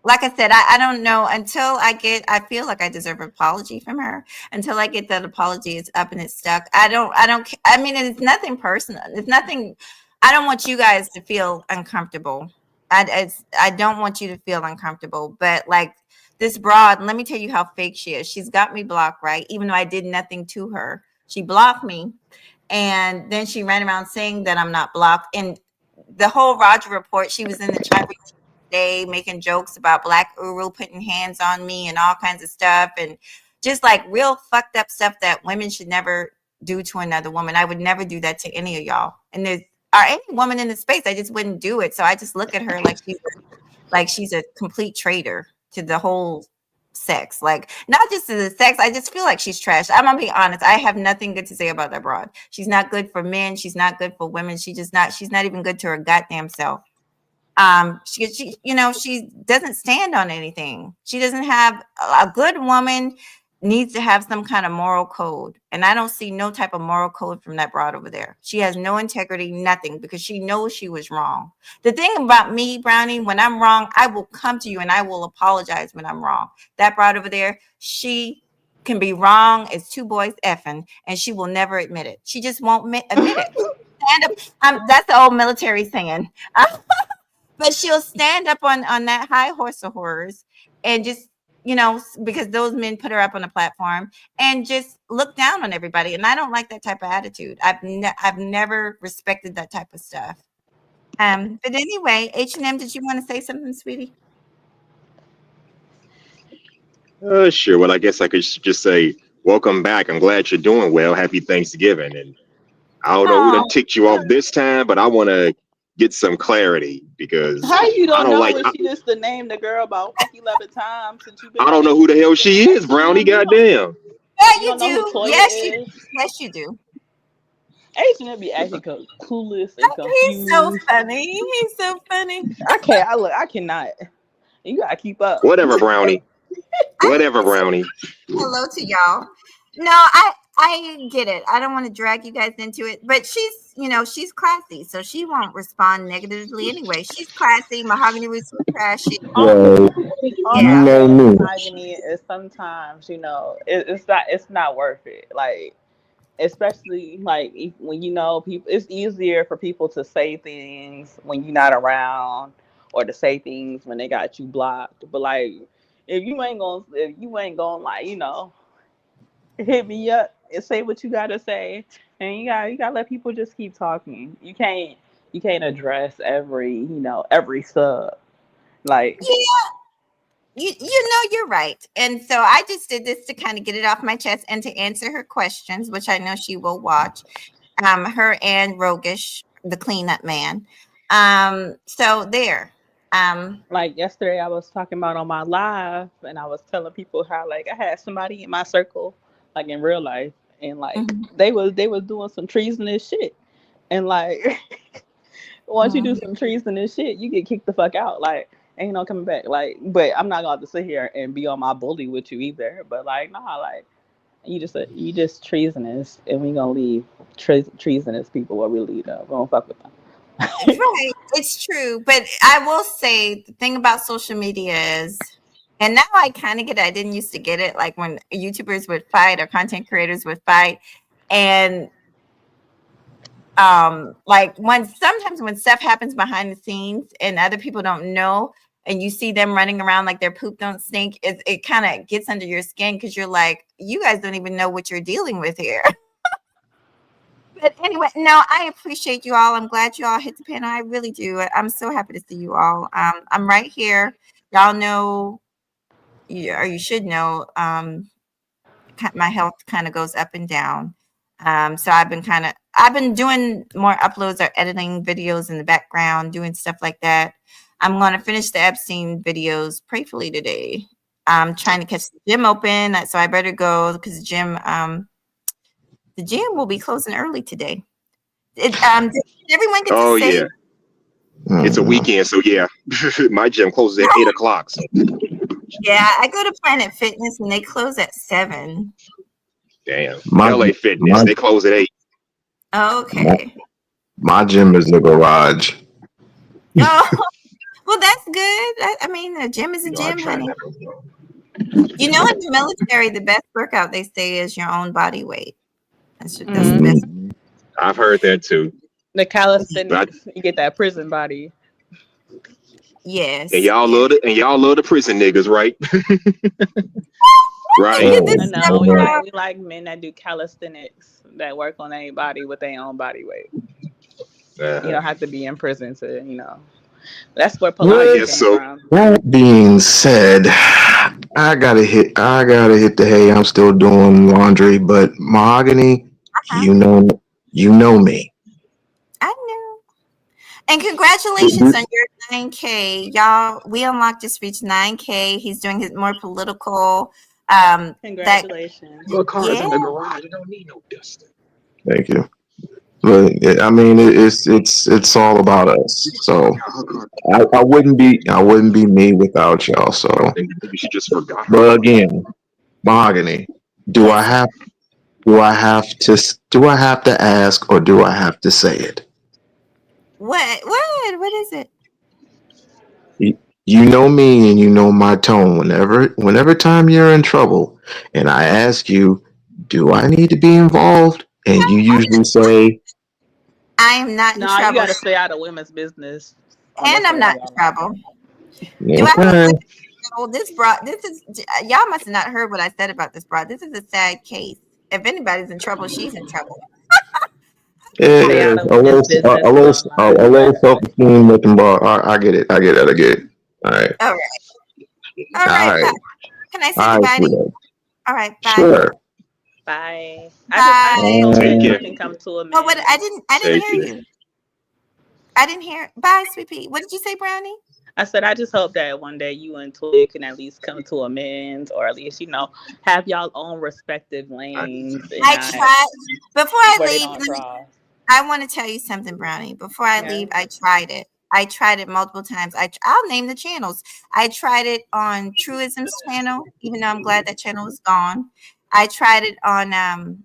like I said, I don't know until I feel like I deserve an apology from her. Until I get that apology, it's up and it's stuck. I mean, it's nothing personal. It's nothing. I don't want you guys to feel uncomfortable. I don't want you to feel uncomfortable. But like this broad, let me tell you how fake she is. She's got me blocked, right? Even though I did nothing to her, she blocked me, and then she ran around saying that I'm not blocked. And the whole Roger report, she was in the chat day making jokes about Black Uru putting hands on me and all kinds of stuff, and just like real fucked up stuff that women should never do to another woman. I would never do that to any of y'all. And there's any woman in the space, I just wouldn't do it. So I just look at her like she's a complete traitor to the whole sex. Like, not just to the sex, I just feel like she's trash. I'm gonna be honest. I have nothing good to say about that broad. She's not good for men. She's not good for women. She's not even good to her goddamn self. She doesn't stand on anything. She doesn't have a good woman needs to have some kind of moral code. And I don't see no type of moral code from that broad over there. She has no integrity, nothing, because she knows she was wrong. The thing about me, Brownie, when I'm wrong, I will come to you and I will apologize when I'm wrong. That broad over there, she can be wrong as two boys effing, and she will never admit it. She just won't admit it. Stand up. That's the old military saying. But she'll stand up on that high horse of horrors and just, because those men put her up on a platform, and just look down on everybody. And I don't like that type of attitude. I've never respected that type of stuff. But anyway, H&M, did you want to say something, sweetie? Sure. Well, I guess I could just say, welcome back. I'm glad you're doing well. Happy Thanksgiving. And I don't know who done ticked you off this time, but I want to get some clarity, because How you don't know like, if she just to name the girl about 11 times since you've been I don't know who the hell she is, Brownie. Goddamn. Yeah, you you know who do. Toyah Yes, is? yes, you do. H&M be acting clueless and confused. He's so funny. He's so funny. I cannot. You gotta keep up. Whatever, Brownie. Whatever, Brownie. Hello to y'all. No, I get it. I don't want to drag you guys into it, but she's classy, so she won't respond negatively anyway. She's classy. Mahogany was trashy. Well, All you I'm know saying, me. Mahogany, is sometimes it's not worth it. Like, especially like when people, it's easier for people to say things when you're not around, or to say things when they got you blocked. But like, if you ain't gonna like hit me up and say what you gotta say, and you gotta let people just keep talking. You can't address every sub. Like, Yeah, you're right. And so I just did this to kind of get it off my chest and to answer her questions, which I know she will watch. Her and Rogish, the cleanup man. So there. like yesterday I was talking about on my live, and I was telling people how, like, I had somebody in my circle, like in real life, and like Mhm, they was doing some treasonous shit. And like, once you do mhm. some treasonous shit, you get kicked the fuck out. Like, ain't no coming back. Like, but I'm not going to sit here and be on my bully with you either. But like, nah, like, you just treasonous, and we gonna leave treasonous people where we lead them. We don't fuck with them. Right, it's true. But I will say the thing about social media is, and now I kind of get it. I didn't used to get it, like when YouTubers would fight or content creators would fight. And like sometimes when stuff happens behind the scenes and other people don't know, and you see them running around like their poop don't stink, it kind of gets under your skin, because you're like, you guys don't even know what you're dealing with here. But anyway, no, I appreciate you all. I'm glad you all hit the panel. I really do. I'm so happy to see you all. I'm right here. Y'all know, or you should know, my health kind of goes up and down. So I've been doing more uploads or editing videos in the background, doing stuff like that. I'm going to finish the Epstein videos prayerfully today. I'm trying to catch the gym open, so I better go, because the gym will be closing early today. Did everyone get to say? Yeah. It's a weekend, so yeah. My gym closes at 8 o'clock. So. Yeah, I go to Planet Fitness and they close at 7. Damn. My LA Fitness, my they close at 8. my, Okay. my gym is the garage. Oh, well, that's good. I mean, a gym is a You know, I gym, try honey. not. You know, in the military, the best workout they say is your own body weight. That's the Mm. best. I've heard that too. The But calisthenics, you get that prison body. Yes. and y'all Yes. love the prison niggas, right? Right. Look at I this Oh, know stuff, man. we like men that do calisthenics that work on their body with their own body weight. You Uh-huh. don't have to be in prison to, That's where I Pilates With guess came so. from. that being said, I gotta hit the hay. I'm still doing laundry, but Mahogany, huh? you know you know me. I know. And congratulations on your 9K, y'all. We unlocked this reach 9K. He's doing his more political. That Congratulations. Put cars yeah. in the garage. You don't need no dust. Thank you. But I mean, it's all about us. So I wouldn't be me without y'all. So, Maybe she just forgot her but car. again, Mahogany, do I What's up? have do I have to ask or do I have to say it? What? What? What is it? You, you know me and you know my tone. Whenever time you're in trouble, and I ask you, do I need to be involved? And you usually say, I am not in Nah, you trouble, got to stay out of women's business and unless I'm they not have in y'all locked trouble. up. Do I look okay, like oh, this bra? This is y'all must have not heard what I said about this bra. This is a sad case. If anybody's in trouble, she's in trouble. Stay yeah, out of women's business and don't lie. a little self esteem looking bar. I get it. I get it. I get it. All right. All right, all All right. right. Bye. Can I say All right, goodbye to you? sweetheart. All right, bye, Sure. Bye. I just bye. hope Take that you care. can come to Oh, what? amends. I didn't Take hear care. you. I didn't hear. Bye, sweet pea. What did you say, Brownie? I said I just hope that one day you and Toya can at least come to amends, or at least have y'all own respective I, lanes and I not tried before I where they leave. don't cross. I want to tell you something, Brownie. Before I Yeah. leave, I tried it. I tried it multiple times. I'll name the channels. I tried it on Truism's channel, even though I'm glad that channel is gone. I tried it on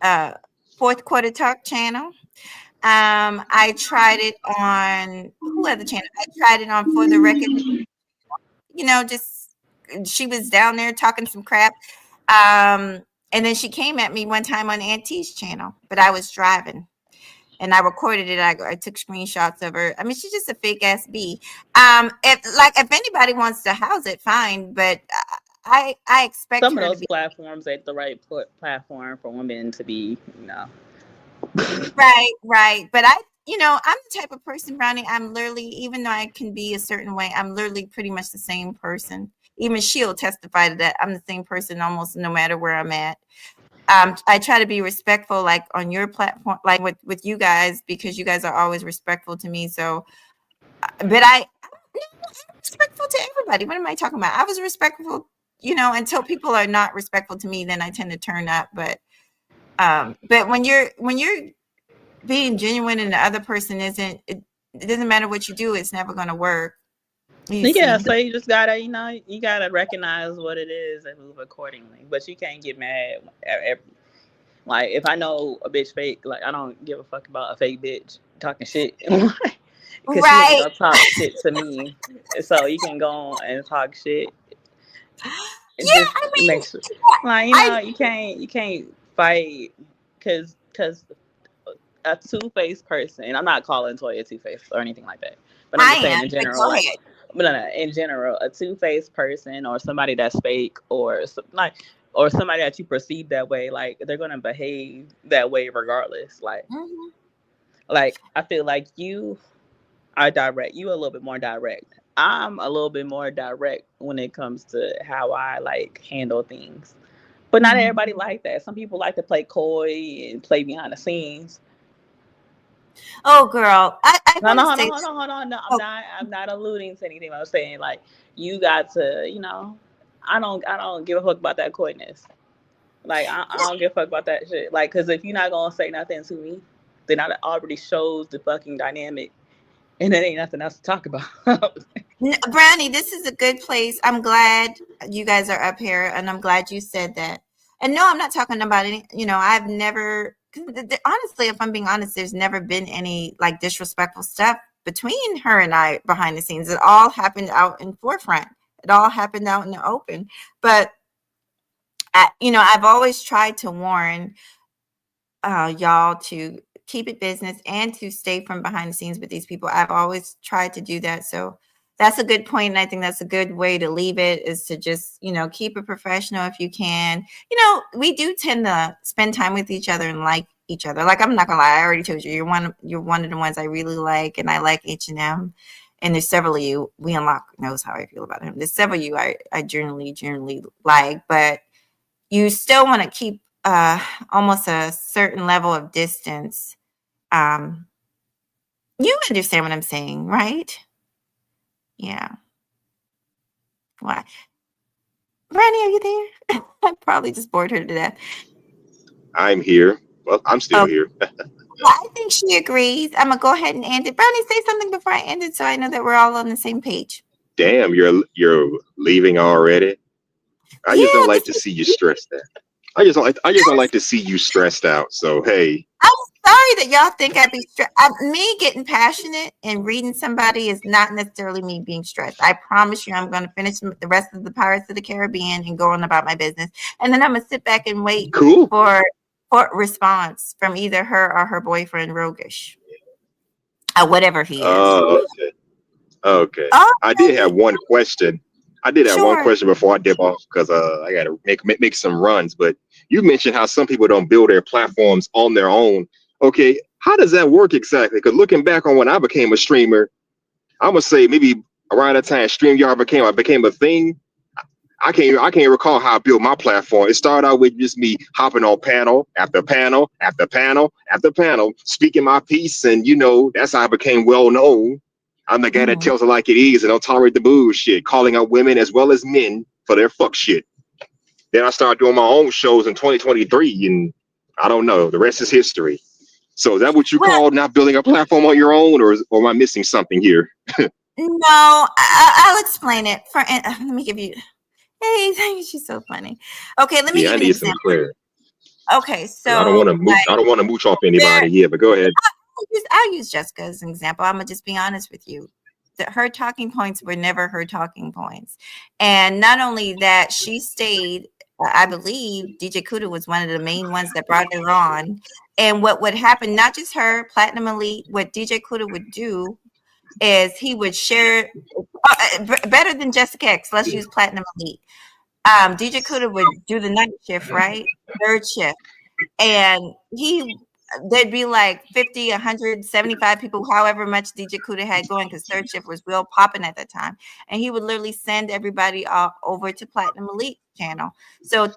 uh Fourth Quarter Talk channel. I tried it on who other channel? I tried it on For the Record. Just she was down there talking some crap. And then she came at me one time on Auntie's channel, but I was driving and I recorded it. I took screenshots of her. I mean, she's just a fake ass bee. If anybody wants to house it, fine. But I expect Some of her to those be platforms ain't the right platform for women to be. right, right. But I'm the type of person, Brownie. I'm literally, even though I can be a certain way, I'm literally pretty much the same person. Even she'll testify to that. I'm the same person almost no matter where I'm at. I try to be respectful, like on your platform, like with you guys, because you guys are always respectful to me. So, but I'm respectful to everybody. What am I talking about? I was respectful, until people are not respectful to me, then I tend to turn up. But when you're being genuine and the other person isn't, it doesn't matter what you do, it's never going to work. You Yeah, see. so you just gotta recognize what it is and move accordingly. But you can't get mad like if I know a bitch fake, like I don't give a fuck about a fake bitch talking shit. Because she ain't Right. gonna talk shit to me. So you can go on and talk shit. It Yeah, just I mean, makes like I you can't fight because a two-faced person. And I'm not calling Toya two-faced or anything like that, but I'm I just saying am, in but general, go like, ahead. but no, in general, a two-faced person or somebody that's fake or somebody that you perceive that way, like they're gonna behave that way regardless. Mhm. Like I feel like you are direct. You a little bit more direct. I'm a little bit more direct when it comes to how I like handle things. But not Mhm. everybody like that. Some people like to play coy and play behind the scenes. Oh, girl, I No, want no, to hold on, say, hold on, hold on. No, I'm oh, not. I'm not alluding to anything. I'm saying like you got to. I don't give a fuck about that coyness. Like I don't give a fuck about that shit. Like, cause if you're not gonna say nothing to me, then that already shows the fucking dynamic, and there ain't nothing else to talk about. Brownie, this is a good place. I'm glad you guys are up here, and I'm glad you said that. And no, I'm not talking about any. I've never, honestly, if I'm being honest, there's never been any like disrespectful stuff between her and I behind the scenes. It all happened out in forefront. It all happened out in the open. But I've always tried to warn y'all to keep it business and to stay from behind the scenes with these people. I've always tried to do that. So that's a good point. And I think that's a good way to leave it, is to just, keep it professional if you can. We do tend to spend time with each other and like each other. Like, I'm not gonna lie, I already told you, you're one of the ones I really like, and I like H&M. And there's several of you, We Unlock knows how I feel about him. There's several of you I generally like, but you still want to keep almost a certain level of distance. You understand what I'm saying, right? Yeah. Why? Brandy, are you there? I probably just bored her to death. I'm here. Well, I'm still here. Well, I think she agrees. I'm gonna go ahead and end it. Brownie, say something before I end it, so I know that we're all on the same page. Damn, you're leaving already. I just don't like to see you stressed out. I just don't like to see you stressed out. So hey. I'm sorry that y'all think I'd be stressed. Me getting passionate and reading somebody is not necessarily me being stressed. I promise you, I'm going to finish the rest of the Pirates of the Caribbean and go on about my business, and then I'm gonna sit back and wait for a response from either her or her boyfriend Rogish, or whatever he is. Okay. I did have one question. One question before I dip off, because I got to make some runs. But you mentioned how some people don't build their platforms on their own. Okay, how does that work exactly? Because looking back on when I became a streamer, I'm gonna say maybe around the time StreamYard became a thing. I can't recall how I built my platform. It started out with just me hopping on panel after panel after panel after panel, speaking my piece, and that's how I became well known. I'm the guy that tells it like it is and don't tolerate the bullshit, calling out women as well as men for their fuck shit. Then I started doing my own shows in 2023, and I don't know. The rest is history. So is that what you call not building a platform on your own, or am I missing something here? No, I'll explain it. Let me give you. Hey, she's so funny. Okay, let me give you an example. Clarity. Okay, so I don't want to mooch off anybody. Yeah, but go ahead. I'll use Jessica as an example. I'm gonna just be honest with you. Her talking points were never her talking points, and not only that, she stayed. I believe DJ Kuda was one of the main ones that brought her on. And what would happen? Not just her, Platinum Elite. What DJ Kuda would do is he would share better than Jessica X. Let's use Platinum Elite. DJ Kuda would do the night shift, right? Third shift. And there'd be like 50, 175 people, however much DJ Kuda had going, because third shift was real popping at that time. And he would literally send everybody over to Platinum Elite channel. So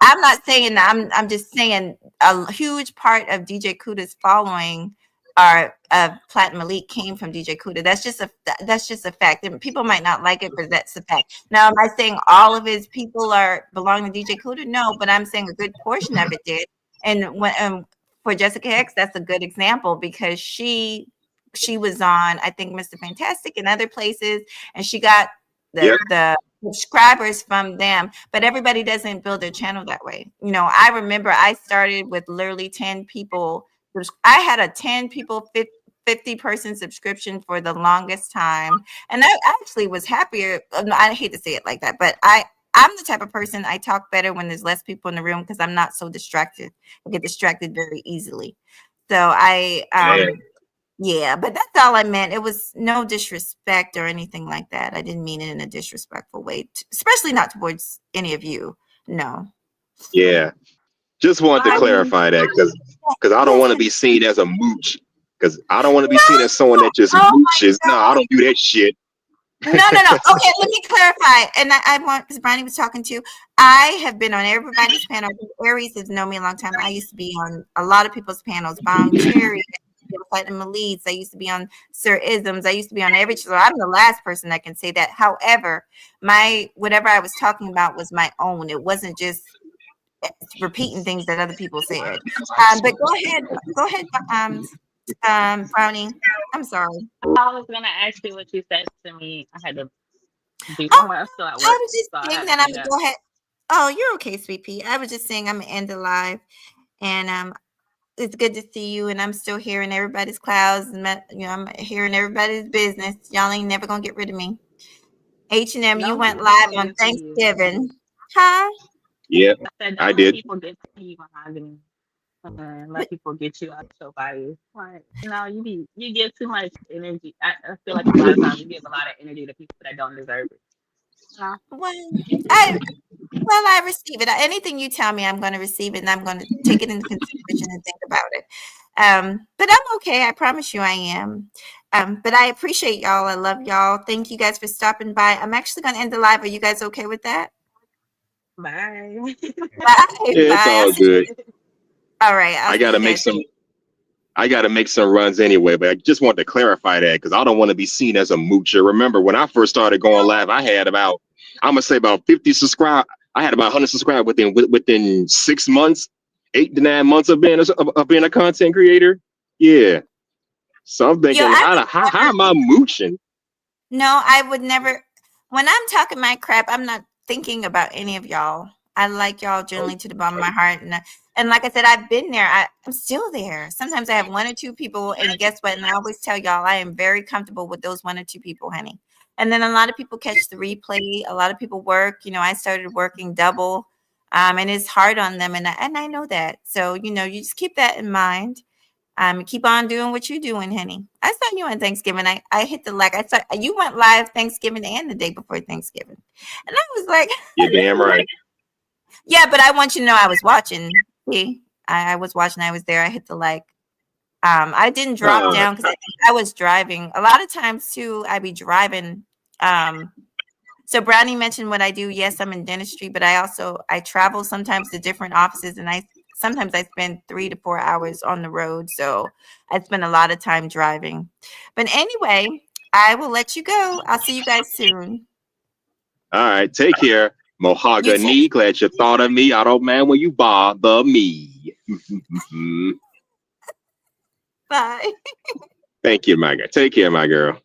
I'm not saying that, I'm just saying a huge part of DJ Kuda's following Platinum Elite came from DJ Kuda. That's just a fact. And people might not like it, but that's a fact. Now, am I saying all of his people belong to DJ Kuda? No, but I'm saying a good portion of it did. And when for Jessica X, that's a good example, because she was on, I think, Mr. Fantastic and other places, and she got the subscribers from them. But everybody doesn't build their channel that way. I remember I started with literally 10 people. I had a 10 people, 50 person subscription for the longest time. And I actually was happier. I hate to say it like that, but I'm the type of person, I talk better when there's less people in the room, because I'm not so distracted. I get distracted very easily. So yeah, but that's all I meant. It was no disrespect or anything like that. I didn't mean it in a disrespectful way, especially not towards any of you. No. Yeah. Just wanted to clarify that, because I don't want to be seen as a mooch. Because I don't want to be seen as someone that just mooches. No, I don't do that shit. No. Okay, let me clarify. And I want, because Brian was talking to, I have been on everybody's panel. Aries has known me a long time. I used to be on a lot of people's panels. Bomb Cherry, Platinum Elites. I used to be on Sir Isms. I used to be on every show. I'm the last person that can say that. However, whatever I was talking about was my own. It wasn't just repeating things that other people said. But go ahead. Brownie. I'm sorry. I was gonna ask you what you said to me. I had to do Oh, somewhere. I'm still at I work, was just so I saying had to that I'm hang gonna up. go ahead. Oh, you're okay, sweet pea. I was just saying I'm gonna end the live, and it's good to see you. And I'm still hearing everybody's clouds, and I'm hearing everybody's business. Y'all ain't never gonna get rid of me. H&M, you Don't went let live people on get to you. Thanksgiving, huh? Yeah, I said, I don't let did. people get to you behind and But let people get you out your body. Like, you give too much energy. I feel like a lot of times you give a lot of energy to people that don't deserve it. You well, I Well, I receive it. Anything you tell me, I'm going to receive it and I'm going to take it into consideration and think about it. But I'm okay. I promise you I am. But I appreciate y'all. I love y'all. Thank you guys for stopping by. I'm actually going to end the live. Are you guys okay with that? Bye. Bye. Yeah, it's Bye. I'll all see good. All right. I'll I see gotta you make guys. some. I gotta make some runs anyway, but I just want to clarify that because I don't want to be seen as a moocher. Remember, when I first started going live, I had about, I'm gonna say about 50 subscribe. I had about 100 subscribers within 6 months, 8 to 9 months of being a content creator. Yeah. So I'm Yo, thinking, I would how never. am I mooching? No, I would never. When I'm talking my crap, I'm not thinking about any of y'all. I like y'all Oh, generally to the bottom of my heart, and like I said, I've been there. I'm still there. Sometimes I have one or two people, and guess what? And I always tell y'all, I am very comfortable with those one or two people, honey. And then a lot of people catch the replay. A lot of people work. I started working double, and it's hard on them, and I know that. So you just keep that in mind. Keep on doing what you're doing, honey. I saw you on Thanksgiving. I hit the like. I saw you went live Thanksgiving and the day before Thanksgiving, and I was like, you're damn right. yeah. But I want you to know I was watching. See, I was watching. I was there. I hit the like. I didn't drop Uh, down because I was driving. A lot of times too, I be driving. Um, so Brownie mentioned what I do. Yes, I'm in dentistry, but I travel sometimes to different offices, and sometimes I spend 3 to 4 hours on the road. So I spend a lot of time driving. But anyway, I will let you go. I'll see you guys soon. all right, take care. You too. Mahogany, glad you thought of me. I don't mind when you bother me. Bye. Thank you, my girl. Take care, my girl.